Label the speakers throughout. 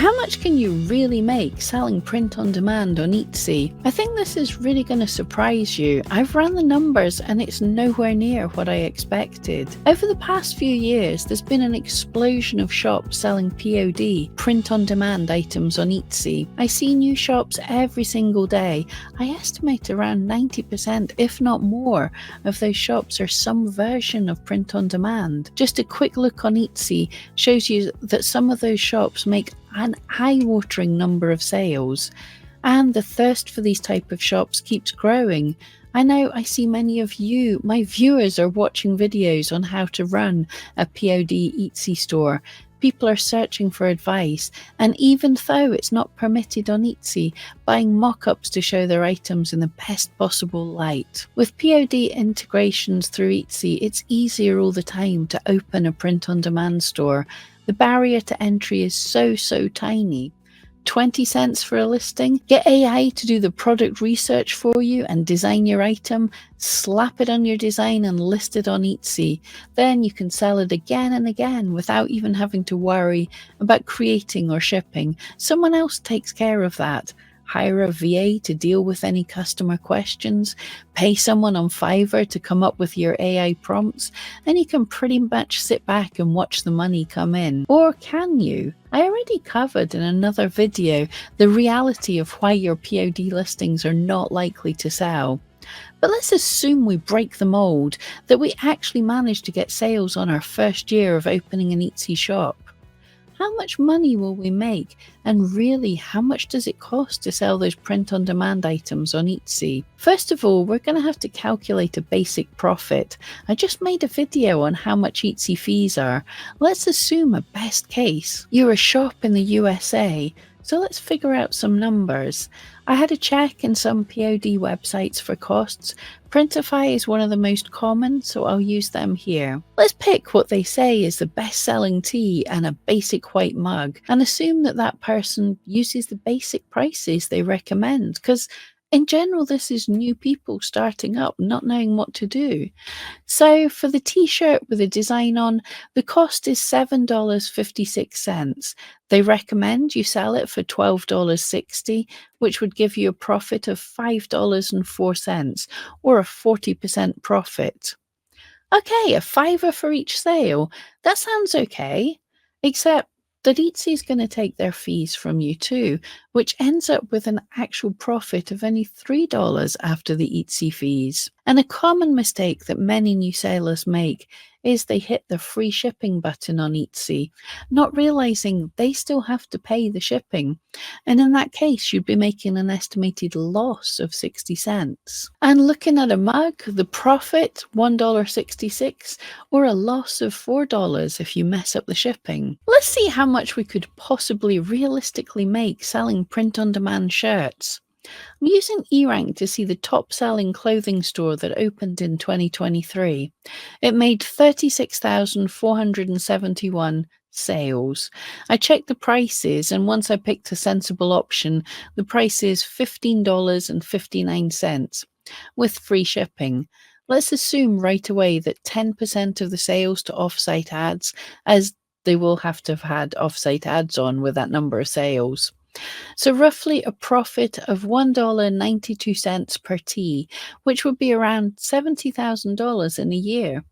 Speaker 1: How much can you really make selling print on demand on Etsy? I think this is really going to surprise you. I've run the numbers and it's nowhere near what I expected. Over the past few years, there's been an explosion of shops selling POD, print on demand items on Etsy. I see new shops every single day. I estimate around 90%, if not more, of those shops are some version of print on demand. Just a quick look on Etsy shows you that some of those shops make an eye-watering number of sales, and the thirst for these type of shops keeps growing. I know I see many of you, my viewers, are watching videos on how to run a POD Etsy store. People are searching for advice, and even though it's not permitted on Etsy, buying mock-ups to show their items in the best possible light. With POD integrations through Etsy, it's easier all the time to open a print-on-demand store. The barrier to entry is so tiny. 20 cents for a listing? Get AI to do the product research for you and design your item, slap it on your design and list it on Etsy. Then you can sell it again and again without even having to worry about creating or shipping. Someone else takes care of that. Hire a VA to deal with any customer questions, pay someone on Fiverr to come up with your AI prompts, and you can pretty much sit back and watch the money come in. Or can you? I already covered in another video the reality of why your POD listings are not likely to sell. But let's assume we break the mold, that we actually manage to get sales on our first year of opening an Etsy shop. How much money will we make? And really, how much does it cost to sell those print-on-demand items on Etsy? First of all, we're going to have to calculate a basic profit. I just made a video on how much Etsy fees are. Let's assume a best case. You're a shop in the USA, so let's figure out some numbers. I had a check in some POD websites for costs. Printify is one of the most common, so I'll use them here. Let's pick what they say is the best-selling tea and a basic white mug, and assume that that person uses the basic prices they recommend, because in general this is new people starting up, not knowing what to do. So for the t-shirt with a design on, the cost is $7.56. They recommend you sell it for $12.60, which would give you a profit of $5.04, or a 40% profit. Okay, a $5 for each sale. That sounds okay, except that Etsy is going to take their fees from you too, which ends up with an actual profit of only $3 after the Etsy fees. And a common mistake that many new sellers make is they hit the free shipping button on Etsy, not realizing they still have to pay the shipping. And in that case, you'd be making an estimated loss of 60 cents. And looking at a mug, the profit, $1.66, or a loss of $4 if you mess up the shipping. Let's see how much we could possibly realistically make selling print-on-demand shirts. I'm using eRank to see the top-selling clothing store that opened in 2023. It made 36,471 sales. I checked the prices, and once I picked a sensible option, the price is $15.59 with free shipping. Let's assume right away that 10% of the sales to offsite ads, as they will have to have had offsite ads on with that number of sales. So roughly a profit of $1.92 per tee, which would be around $70,000 in a year.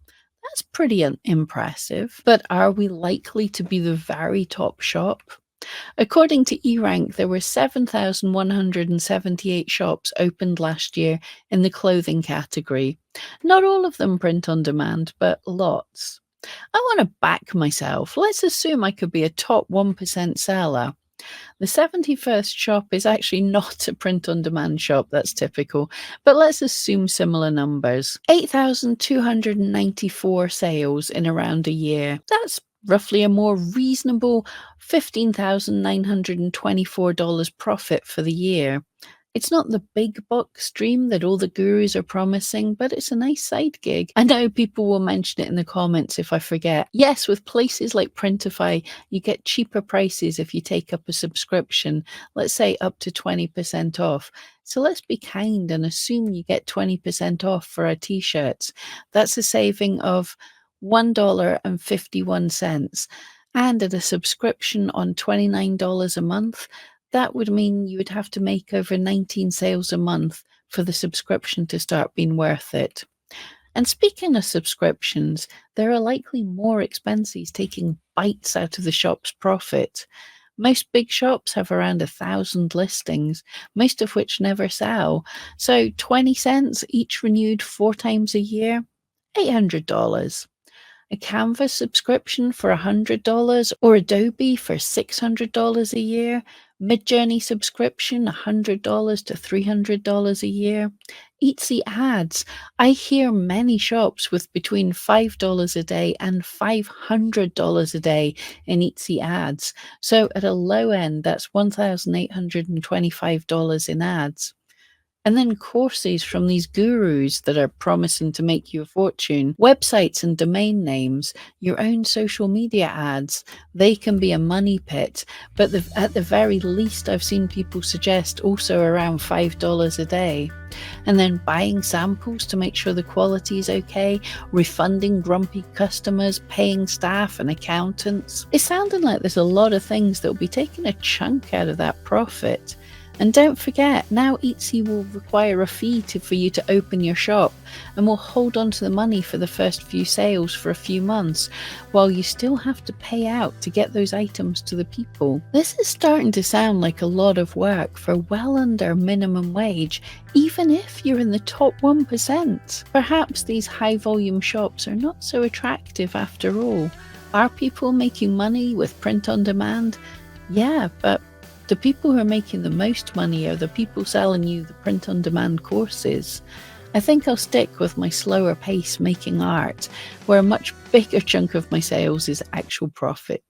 Speaker 1: That's pretty impressive, but are we likely to be the very top shop? According to eRank, there were 7,178 shops opened last year in the clothing category. Not all of them print on demand, but lots. I want to back myself. Let's assume I could be a top 1% seller. The 71st shop is actually not a print-on-demand shop, that's typical, but let's assume similar numbers. 8,294 sales in around a year. That's roughly a more reasonable $15,924 profit for the year. It's not the big bucks dream that all the gurus are promising, but it's a nice side gig. I know people will mention it in the comments if I forget. Yes, with places like Printify, you get cheaper prices if you take up a subscription, let's say up to 20% off. So let's be kind and assume you get 20% off for our t-shirts. That's a saving of $1.51. And at a subscription on $29 a month, that would mean you would have to make over 19 sales a month for the subscription to start being worth it. And speaking of subscriptions, there are likely more expenses taking bites out of the shop's profit. Most big shops have around 1,000 listings, most of which never sell. So 20 cents each renewed 4 times a year, $800. A Canva subscription for $100 or Adobe for $600 a year, Midjourney subscription $100 to $300 a year. Etsy ads. I hear many shops with between $5 a day and $500 a day in Etsy ads. So at a low end, that's $1,825 in ads. And then courses from these gurus that are promising to make you a fortune, websites and domain names, your own social media ads, they can be a money pit. But at the very least, I've seen people suggest also around $5 a day. And then buying samples to make sure the quality is okay, refunding grumpy customers, paying staff and accountants. It's sounding like there's a lot of things that will be taking a chunk out of that profit. And don't forget, now Etsy will require a fee for you to open your shop and will hold on to the money for the first few sales for a few months, while you still have to pay out to get those items to the people. This is starting to sound like a lot of work for well under minimum wage, even if you're in the top 1%. Perhaps these high volume shops are not so attractive after all. Are people making money with print on demand? Yeah, but the people who are making the most money are the people selling you the print-on-demand courses. I think I'll stick with my slower pace making art, where a much bigger chunk of my sales is actual profit.